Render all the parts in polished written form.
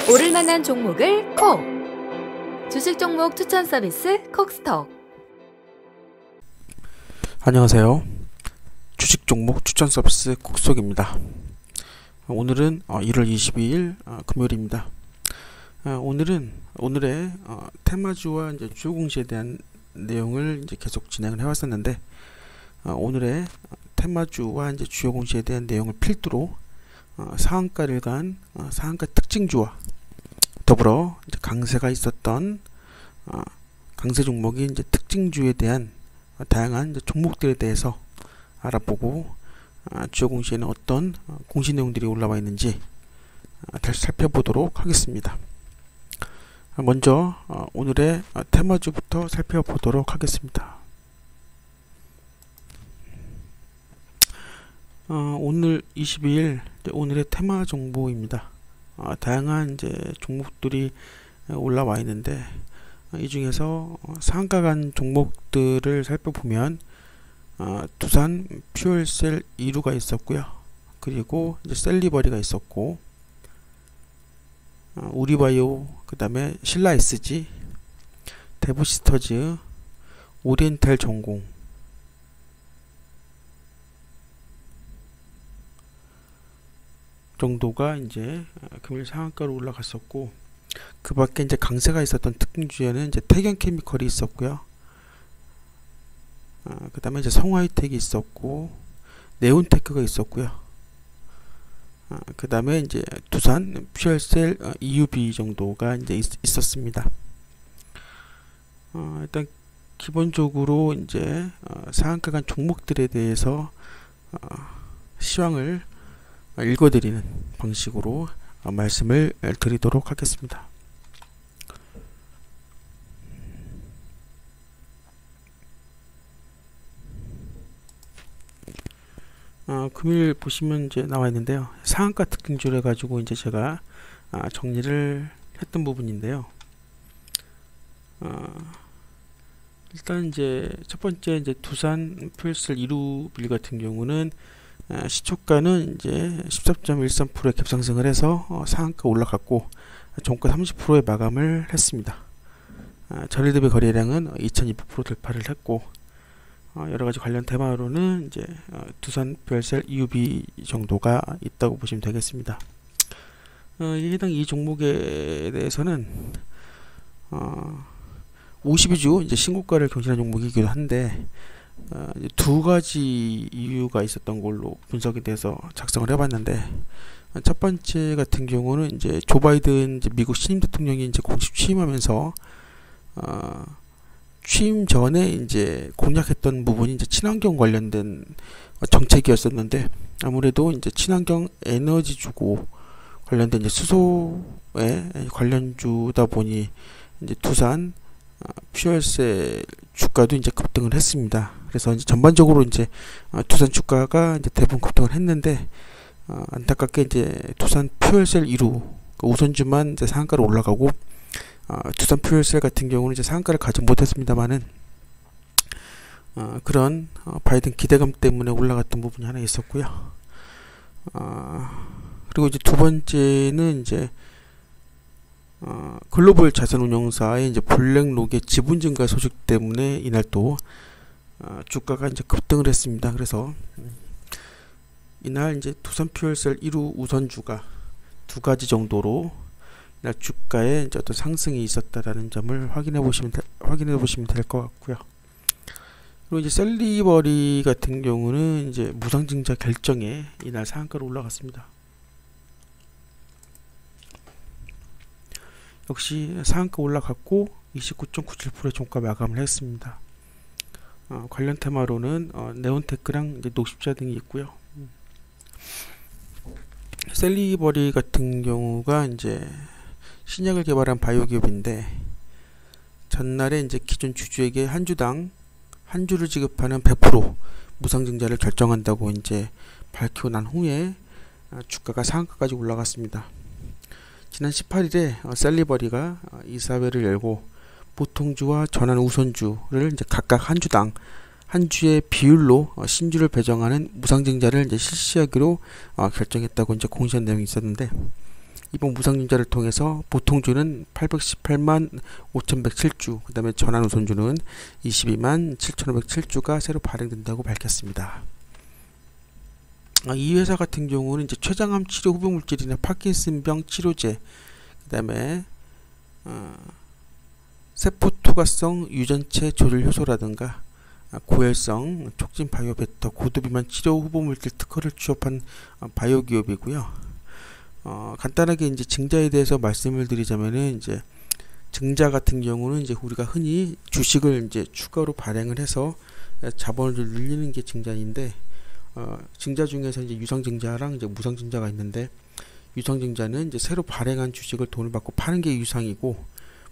오를 만한 종목을 콕! 주식 종목 추천 서비스 콕스톡. 안녕하세요. 주식 종목 추천 서비스 콕스톡입니다. 오늘은 1월 22일 금요일입니다. 오늘의 테마주와 이제 주요 공시에 대한 내용을 이제 계속 진행을 해왔었는데, 오늘의 테마주와 이제 주요 공시에 대한 내용을 필두로 상한가를 간 상한가 특징주와 더불어 이제 강세가 있었던 강세 종목인 이제 특징주에 대한 다양한 이제 종목들에 대해서 알아보고 주요 공시에는 어떤 공시 내용들이 올라와 있는지 다시 살펴보도록 하겠습니다. 먼저 오늘의 테마주부터 살펴보도록 하겠습니다. 오늘 22일 오늘의 테마 정보입니다. 다양한 이제 종목들이 올라와 있는데, 이 중에서 상한가 간 종목들을 살펴보면 두산 퓨얼셀 2루가 있었고요. 그리고 이제 셀리버리가 있었고, 우리바이오, 그 다음에 신라 SG, 대부시스터즈, 오리엔탈 전공, 정도가 이제 금일 상한가로 올라갔었고, 그 밖에 이제 강세가 있었던 특징주에는 이제 태경케미컬이 있었고요. 그 다음에 이제 성화이텍이 있었고, 네온테크가 있었고요. 그 다음에 이제 두산 퓨얼셀 EUV 정도가 이제 있었습니다. 일단 기본적으로 이제 상한가 간 종목들에 대해서 시황을 읽어드리는 방식으로 말씀을 드리도록 하겠습니다. 금일 보시면 이제 나와 있는데요. 상한가 특징주를 해가지고 이제 제가 정리를 했던 부분인데요. 일단 이제 첫 번째 이제 두산 퓨얼셀 2루 빌 같은 경우는 시초가는 이제 14.13%의 갭상승을 해서 상한가 올라갔고, 종가 30%의 마감을 했습니다. 전일 대비 거래량은 2200% 돌파를 했고, 여러가지 관련 테마로는 이제 두산 퓨얼셀 EUV 정도가 있다고 보시면 되겠습니다. 해당 이 종목에 대해서는 52주 이제 신고가를 경신한 종목이기도 한데, 두 가지 이유가 있었던 걸로 분석이 돼서 작성을 해봤는데, 첫 번째 같은 경우는 이제 조 바이든 이제 미국 신임 대통령이 이제 공식 취임하면서 취임 전에 이제 공약했던 부분이 이제 친환경 관련된 정책이었었는데, 아무래도 이제 친환경 에너지 주고 관련된 이제 수소에 관련주다 보니 이제 두산 퓨얼셀 주가도 이제 급등을 했습니다. 그래서 이제 전반적으로 이제 두산 주가가 이제 대부분 급등을 했는데, 안타깝게 이제 두산 퓨얼셀 2루 우선주만 이제 상한가로 올라가고, 두산 퓨얼셀 같은 경우는 이제 상한가를 가지 못했습니다만은 그런 바이든 기대감 때문에 올라갔던 부분이 하나 있었고요. 그리고 이제 두 번째는 이제 글로벌 자산운용사의 이제 블랙록의 지분 증가 소식 때문에 이날 또 주가가 이제 급등을 했습니다. 그래서 이날 이제 두산 퓨얼셀 1루 우선주가 두 가지 정도로 이날 주가에 이제 어떤 상승이 있었다라는 점을 확인해 보시면 될 것 같고요. 그리고 이제 셀리버리 같은 경우는 이제 무상증자 결정에 이날 상한가로 올라갔습니다. 역시 상한가 올라갔고 29.97%의 종가 마감을 했습니다. 관련 테마로는 네온테크랑 이제 녹십자 등이 있고요. 셀리버리 같은 경우가 이제 신약을 개발한 바이오 기업인데, 전날에 이제 기존 주주에게 한 주당 한 주를 지급하는 100% 무상증자를 결정한다고 이제 밝히고 난 후에 주가가 상한가까지 올라갔습니다. 지난 18일에 셀리버리가 이사회를 열고 보통주와 전환 우선주를 이제 각각 한 주당 한 주의 비율로 신주를 배정하는 무상증자를 이제 실시하기로 결정했다고 이제 공시한 내용이 있었는데, 이번 무상증자를 통해서 보통주는 818만 5,107주, 그 다음에 전환우선주는 22만 7,507주가 새로 발행된다고 밝혔습니다. 이 회사 같은 경우는 이제 췌장암 치료 후보물질이나 파킨슨병 치료제, 그 다음에 세포투과성 유전체 조절 효소라든가 고혈성 촉진 바이오 베터 고도비만 치료 후보물질 특허를 취업한 바이오 기업이고요. 간단하게 이제 증자에 대해서 말씀을 드리자면은, 이제 증자 같은 경우는 이제 우리가 흔히 주식을 이제 추가로 발행을 해서 자본을 늘리는 게 증자인데, 증자 중에서 이제 유상증자랑 이제 무상증자가 있는데, 유상증자는 이제 새로 발행한 주식을 돈을 받고 파는 게 유상이고,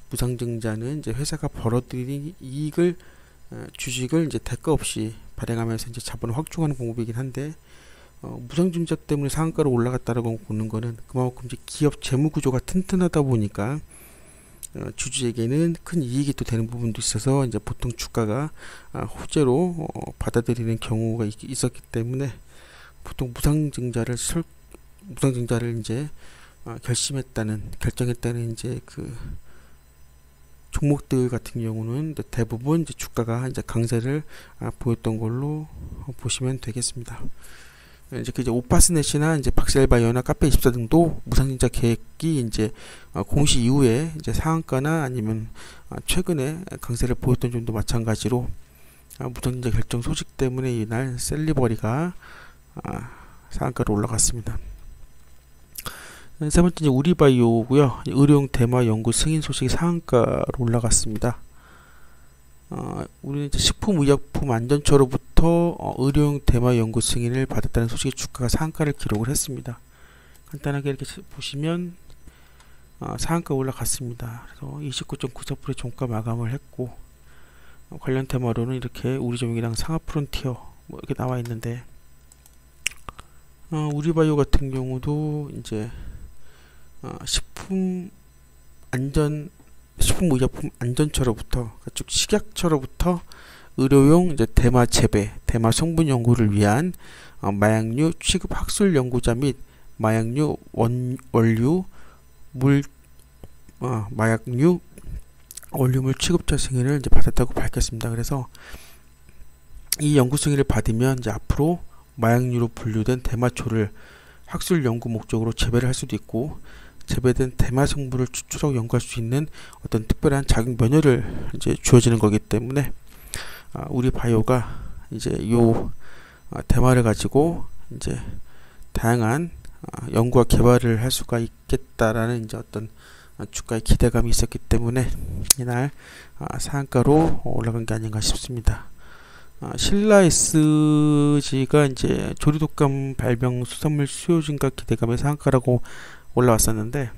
무상증자는 이제 회사가 벌어들인 이익을 주식을 이제 대가 없이 발행하면서 이제 자본을 확충하는 방법이긴 한데, 무상증자 때문에 상한가로 올라갔다라고 보는 거는 그만큼 이제 기업 재무 구조가 튼튼하다 보니까 주주에게는 큰 이익이 또 되는 부분도 있어서 이제 보통 주가가 호재로 받아들이는 경우가 있었기 때문에, 보통 무상증자를 이제 결정했다는 이제 그 종목들 같은 경우는 대부분 이제 주가가 이제 강세를 보였던 걸로 보시면 되겠습니다. 이제 오파스넷이나 이제 박셀바이오나 카페24 등도 무상증자 계획이 이제 공시 이후에 이제 상한가나 아니면 최근에 강세를 보였던 점도 마찬가지로 무상증자 결정 소식 때문에 이날 셀리버리가 상한가로 올라갔습니다. 세 번째 이제 우리바이오고요. 의료용 대마 연구 승인 소식이 상한가로 올라갔습니다. 우리는 이제 식품의약품안전처로부터 의료용 대마 연구 승인을 받았다는 소식에 주가가 상한가를 기록을 했습니다. 간단하게 이렇게 보시면 상한가 올라갔습니다. 그래서 29.94%의 종가 마감을 했고, 관련 테마로는 이렇게 우리종이랑 상하프론티어 이렇게 나와 있는데, 우리바이오 같은 경우도 이제 식품의약품 안전처로부터, 즉 식약처로부터 의료용 이제 대마 재배, 대마 성분 연구를 위한 마약류 취급 학술 연구자 및 마약류 마약류 원료물 취급자 승인을 이제 받았다고 밝혔습니다. 그래서 이 연구 승인을 받으면 이제 앞으로 마약류로 분류된 대마초를 학술 연구 목적으로 재배를 할 수도 있고, 재배된 대마 성분을 추출하고 연구할 수 있는 어떤 특별한 자격 면허를 이제 주어지는 거기 때문에, 우리 바이오가 이제 요 대마를 가지고 이제 다양한 연구와 개발을 할 수가 있겠다라는 이제 어떤 주가의 기대감이 있었기 때문에 이날 상한가로 올라간 게 아닌가 싶습니다. 신라 SG가 이제 조류독감 발병 수산물 수요 증가 기대감의 상한가라고 올라왔었는데,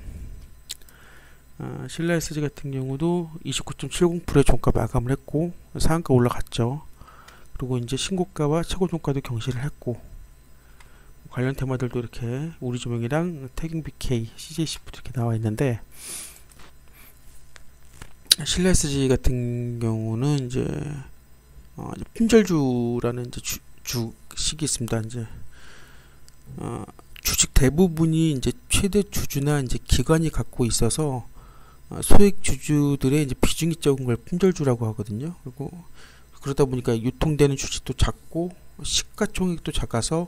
신라 SG 같은 경우도 29.70%의 종가 마감을 했고 상한가 올라갔죠. 그리고 이제 신고가와 최고 종가도 경신을 했고, 관련 테마들도 이렇게 우리조명이랑 태경BK, CJCF도 이렇게 나와 있는데, 신라 SG 같은 경우는 이제 품절주라는 이제 주식이 있습니다. 이제 주식 대부분이 이제 최대 주주나 이제 기관이 갖고 있어서 소액 주주들의 이제 비중이 적은 걸 품절주라고 하거든요. 그리고 그러다 보니까 유통되는 주식도 작고 시가총액도 작아서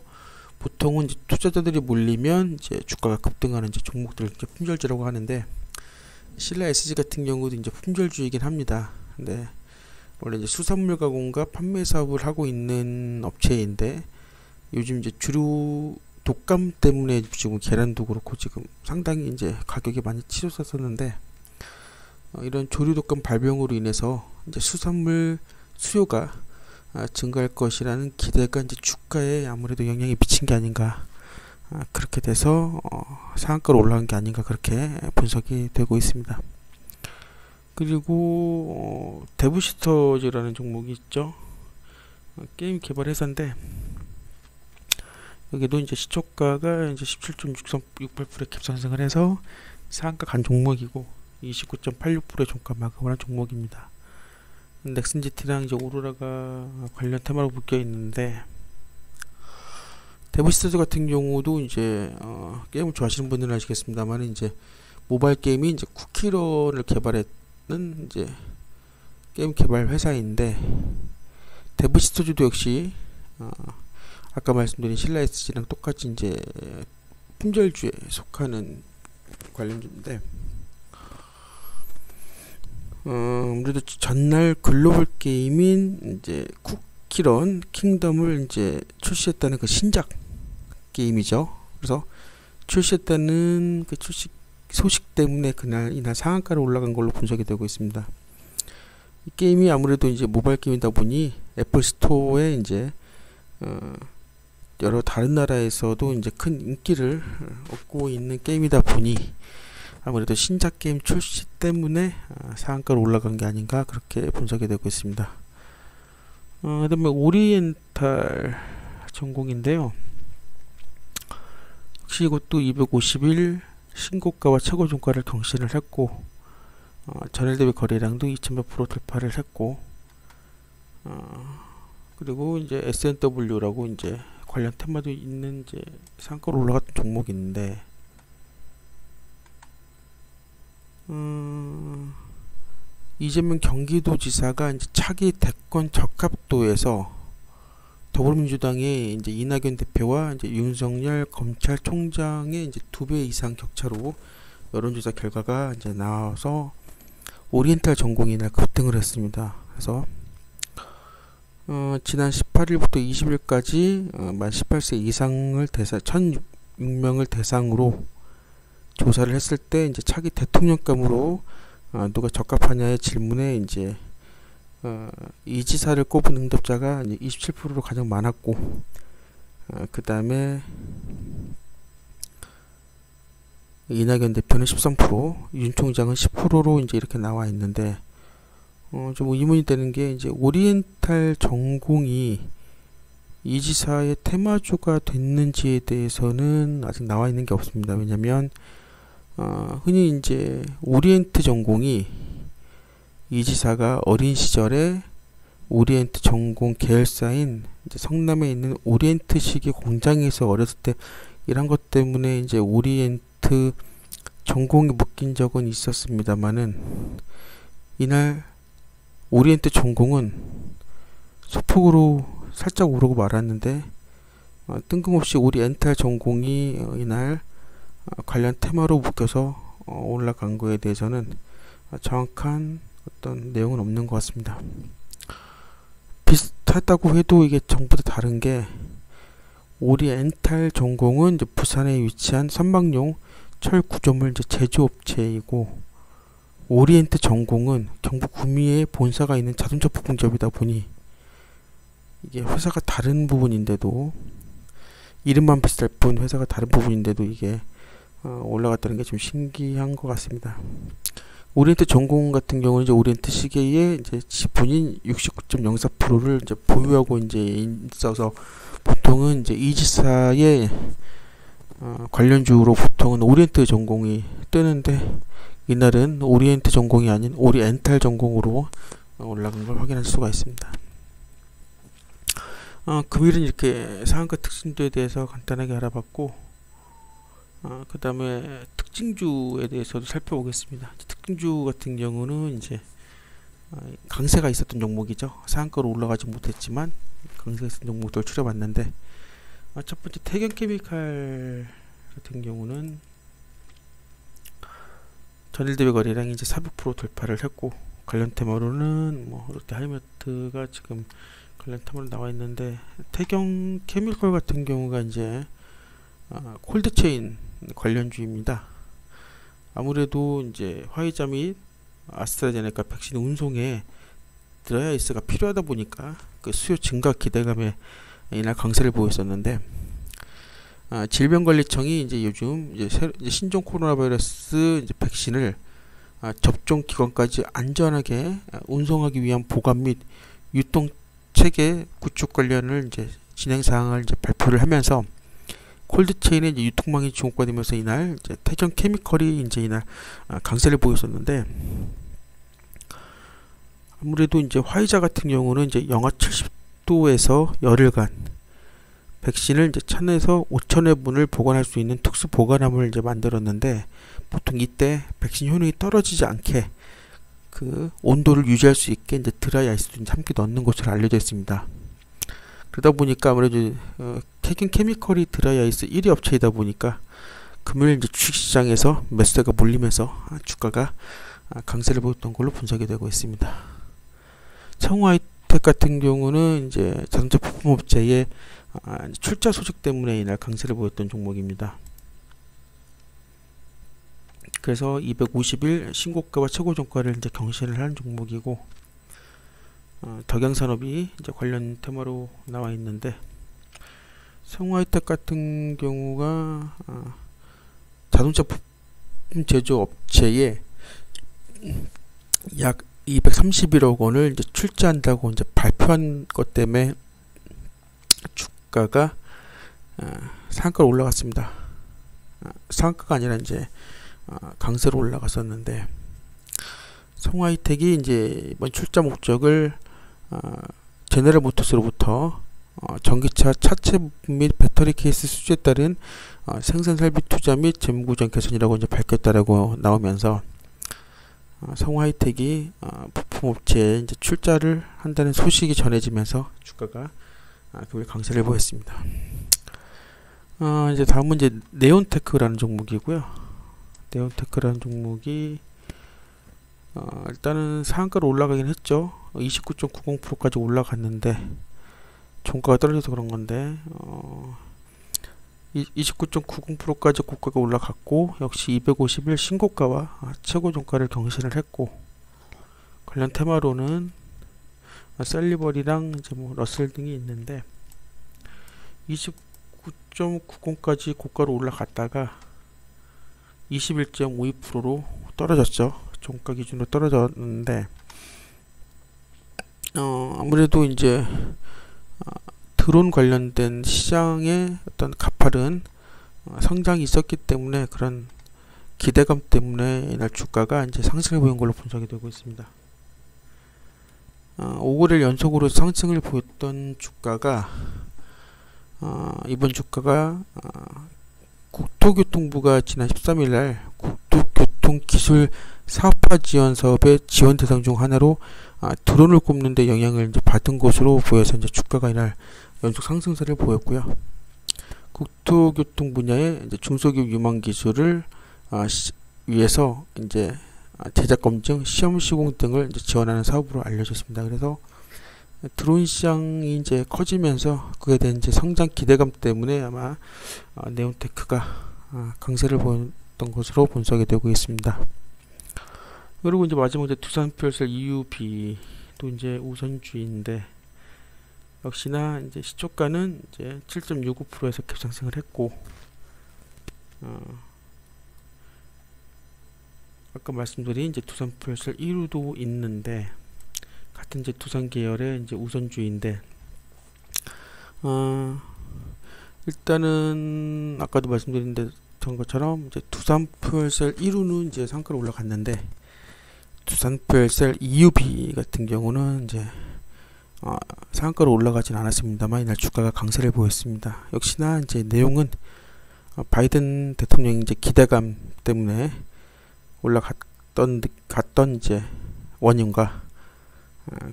보통은 이제 투자자들이 몰리면 이제 주가가 급등하는 이제 종목들을 이제 품절주라고 하는데, 신라 SG 같은 경우도 이제 품절주이긴 합니다. 근데 원래 이제 수산물 가공과 판매 사업을 하고 있는 업체인데, 요즘 이제 주류 독감 때문에 지금 계란도 그렇고 지금 상당히 이제 가격이 많이 치솟았었는데, 이런 조류 독감 발병으로 인해서 이제 수산물 수요가 증가할 것이라는 기대가 이제 주가에 아무래도 영향이 미친 게 아닌가, 그렇게 돼서 상한가로 올라간 게 아닌가, 그렇게 분석이 되고 있습니다. 그리고 데브시터즈라는 종목이 있죠. 게임 개발 회사인데, 여기도 이제 시초가가 이제 17.68%의 갭상승을 해서 상한가 간 종목이고 29.86%의 종가 마감을 한 종목입니다. 넥슨 GT랑 이제 오로라가 관련 테마로 묶여 있는데, 데브시스터즈 같은 경우도 이제 게임을 좋아하시는 분들은 아시겠습니다만, 이제 모바일 게임이 이제 쿠키런을 개발했는 이제 게임 개발 회사인데, 데브시스터즈도 역시 아까 말씀드린 신라 SG랑 똑같이 이제 품절주에 속하는 관련주인데, 아무래도 전날 글로벌 게임인 이제 쿠키런 킹덤을 이제 출시했다는 그 신작 게임이죠. 그래서 출시했다는 그 소식 때문에 이날 상한가로 올라간 걸로 분석이 되고 있습니다. 이 게임이 아무래도 이제 모바일 게임이다 보니 애플 스토어에 이제 여러 다른 나라에서도 이제 큰 인기를 얻고 있는 게임이다 보니 아무래도 신작 게임 출시 때문에 상한가로 올라간 게 아닌가 그렇게 분석이 되고 있습니다. 그 다음에 오리엔탈 전공인데요. 역시 이것도 250일 신고가와 최고 종가를 경신을 했고, 전일 대비 거래량도 2000% 돌파를 했고, 그리고 이제 SNW라고 이제 관련 테마도 있는 이제 상가로 올라갔던 종목이 있는데, 이재명 경기도지사가 이제 차기 대권 적합도에서 더불어민주당의 이제 이낙연 대표와 이제 윤석열 검찰총장의 이제 2배 이상 격차로 여론조사 결과가 이제 나와서 오리엔탈 전공이 날 급등을 했습니다. 그래서 지난 18일부터 20일까지 만 18세 이상을 1,006명을 대상으로 조사를 했을 때 이제 차기 대통령감으로 누가 적합하냐의 질문에 이제 이 지사를 꼽은 응답자가 이제 27%로 가장 많았고, 그 다음에 이낙연 대표는 13%, 윤 총장은 10%로 이제 이렇게 나와 있는데, 좀 의문이 되는 게 이제 오리엔탈 전공이 이 지사의 테마주가 됐는지에 대해서는 아직 나와 있는 게 없습니다. 왜냐면 흔히 이제 오리엔트 전공이 이 지사가 어린 시절에 오리엔트 전공 계열사인 이제 성남에 있는 오리엔트식의 공장에서 어렸을 때 일한 것 때문에 이제 오리엔트 전공에 묶인 적은 있었습니다만은, 이날 오리엔트 전공은 소폭으로 살짝 오르고 말았는데, 뜬금없이 오리엔탈 전공이 이날 관련 테마로 묶여서 올라간 거에 대해서는 정확한 어떤 내용은 없는 것 같습니다. 비슷하다고 해도 이게 전부 다 다른 게, 오리엔탈 전공은 이제 부산에 위치한 선박용 철 구조물 이제 제조업체이고, 오리엔트 전공은 경북 구미에 본사가 있는 자동차 부품점이다 보니 이게 회사가 다른 부분인데도, 이름만 비슷할 뿐 회사가 다른 부분인데도 이게 올라갔다는 게 좀 신기한 것 같습니다. 오리엔트 전공 같은 경우는 이제 오리엔트 시계의 이제 지분인 69.04%를 이제 보유하고 이제 있어서 보통은 이제 이 지사의 관련주로 보통은 오리엔트 전공이 뜨는데, 이날은 오리엔트 전공이 아닌 오리엔탈 전공으로 올라간 걸 확인할 수가 있습니다. 금일은 이렇게 상한가 특징주에 대해서 간단하게 알아봤고, 그 다음에 특징주에 대해서도 살펴보겠습니다. 특징주 같은 경우는 이제 강세가 있었던 종목이죠. 상한가로 올라가지 못했지만 강세가 있었던 종목들 추려봤는데, 첫 번째 태경케미칼 같은 경우는 전일 대비 거래량이 이제 400% 돌파를 했고, 관련 테마로는 뭐 롯데하이마트가 지금 관련 테마로 나와 있는데, 태경케미칼 같은 경우가 이제 콜드체인 관련주입니다. 아무래도 이제 화이자 및 아스트라제네카 백신 운송에 드라이아이스가 필요하다 보니까 그 수요 증가 기대감에 이날 강세를 보였었는데, 질병관리청이 이제 요즘 이제 신종 코로나 바이러스 이제 백신을 접종 기관까지 안전하게 운송하기 위한 보관 및 유통 체계 구축 관련을 이제 진행 사항을 이제 발표를 하면서, 콜드체인의 이제 유통망이 주목받으면서 이날 이제 태경케미칼이 이제 이날 강세를 보였었는데, 아무래도 이제 화이자 같은 경우는 이제 영하 70도에서 열흘간 백신을 이제 천에서 5천회분을 보관할 수 있는 특수 보관함을 이제 만들었는데, 보통 이때 백신 효능이 떨어지지 않게 그 온도를 유지할 수 있게 이제 드라이 아이스도 함께 넣는 것으로 알려져 있습니다. 그러다 보니까 아무래도 태균 케미컬이 드라이 아이스 1위 업체이다 보니까 금요일 이제 주식시장에서 매수세가 몰리면서 주가가 강세를 보였던 걸로 분석이 되고 있습니다. 청호하이텍 같은 경우는 이제 자동차 부품업체의 출자 소식 때문에 이날 강세를 보였던 종목입니다. 그래서 250일 신고가와 최고종가를 이제 경신을 하는 종목이고, 덕양산업이 이제 관련 테마로 나와 있는데, 청호하이텍 같은 경우가 자동차 부품 제조업체에 약 231억 원을 이제 출자한다고 이제 발표한 것 때문에 주가가 상한가로 올라갔습니다. 상한가가 아니라 이제 강세로 올라갔었는데, 청호하이텍이 이제 이번 출자 목적을 제네럴 모터스로부터 전기차 차체 부품 및 배터리 케이스 수주에 따른 생산 설비 투자 및 재무구조 개선이라고 이제 밝혔다라고 나오면서, 청호하이텍이 부품업체에 이제 출자를 한다는 소식이 전해지면서 주가가 금일 강세를 보였습니다. 이제 다음은 이제 네온테크라는 종목이고요. 네온테크라는 종목이 일단은 상한가로 올라가긴 했죠. 29.90%까지 올라갔는데 종가가 떨어져서 그런 건데, 29.90%까지 고가가 올라갔고, 역시 250일 신고가와 최고 종가를 경신을 했고, 관련 테마로는 셀리버리랑 이제 뭐 러셀 등이 있는데, 29.90까지 고가로 올라갔다가 21.52%로 떨어졌죠. 종가 기준으로 떨어졌는데, 아무래도 이제 드론 관련된 시장의 어떤 가파른 성장이 있었기 때문에, 그런 기대감 때문에 이날 주가가 이제 상승을 보인 걸로 분석이 되고 있습니다. 5거래일 연속으로 상승을 보였던 주가가 이번 주가가 국토교통부가 지난 13일 날 국토교통기술 사업화 지원 사업의 지원 대상 중 하나로 드론을 꼽는 데 영향을 이제 받은 것으로 보여서 이제 주가가 이날 연속 상승세를 보였고요. 국토교통 분야의 이제 중소기업 유망 기술을 위해서 이제 제작 검증, 시험 시공 등을 이제 지원하는 사업으로 알려졌습니다. 그래서 드론 시장이 이제 커지면서 그에 대한 이제 성장 기대감 때문에 아마 네온테크가 강세를 보였던 것으로 분석이 되고 있습니다. 그리고 이제 마지막 이제 두산퓨얼셀 EUB도 이제 우선주인데, 역시나 이제 시초가는 이제 7.65%에서 급상승을 했고, 아까 말씀드린 이제 두산퓨얼셀 1호도 있는데, 같은 이제 두산 계열의 이제 우선주인데, 일단은 아까도 말씀드린 것처럼 이제 두산퓨얼셀 1호는 이제 상가로 올라갔는데, 두산퓨얼셀 EUB 같은 경우는 이제 상한가로 올라가진 않았습니다만 이날 주가가 강세를 보였습니다. 역시나 이제 내용은 바이든 대통령 이제 기대감 때문에 올라갔던 이제 원인과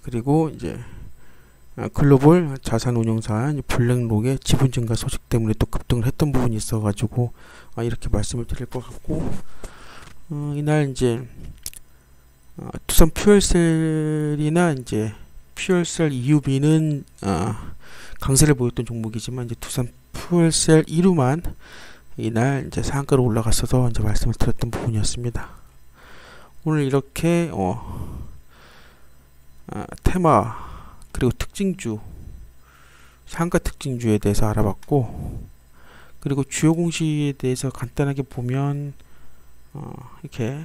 그리고 이제 글로벌 자산 운용사 블랙록의 지분 증가 소식 때문에 또 급등을 했던 부분이 있어가지고 이렇게 말씀을 드릴 것 같고, 이날 이제 두산 퓨얼셀이나 이제 퓨얼셀 EUB는 강세를 보였던 종목이지만, 이제 두산 퓨얼셀 1호만 이날 이제 상한가로 올라갔어서 이제 말씀을 드렸던 부분이었습니다. 오늘 이렇게 테마 그리고 특징주, 상한가 특징주에 대해서 알아봤고, 그리고 주요 공시에 대해서 간단하게 보면 이렇게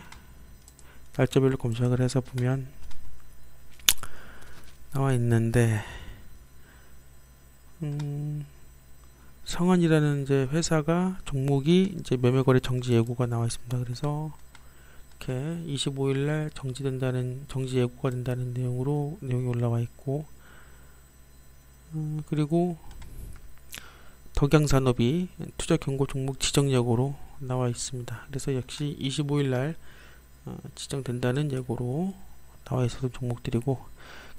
날짜별로 검색을 해서 보면 나와 있는데, 성한이라는 이제 회사가 종목이 이제 매매거래 정지 예고가 나와 있습니다. 그래서 이렇게 25일날 정지 예고가 된다는 내용이 올라와 있고, 그리고 덕양산업이 투자 경고 종목 지정 예고로 나와 있습니다. 그래서 역시 25일날 지정된다는 예고로 나와 있었던 종목들이고,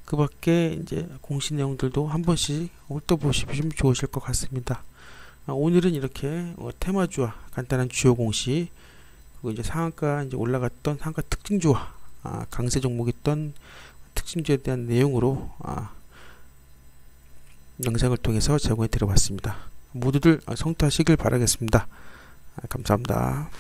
그 밖에 이제 공시 내용들도 한 번씩 훑어보시면 좋으실 것 같습니다. 오늘은 이렇게 테마주와 간단한 주요 공시, 그리고 이제 상한가 이제 올라갔던 상한가 특징주와 강세 종목이었던 특징주에 대한 내용으로 영상을 통해서 제공해 드려봤습니다. 모두들 성투하시길 바라겠습니다. 감사합니다.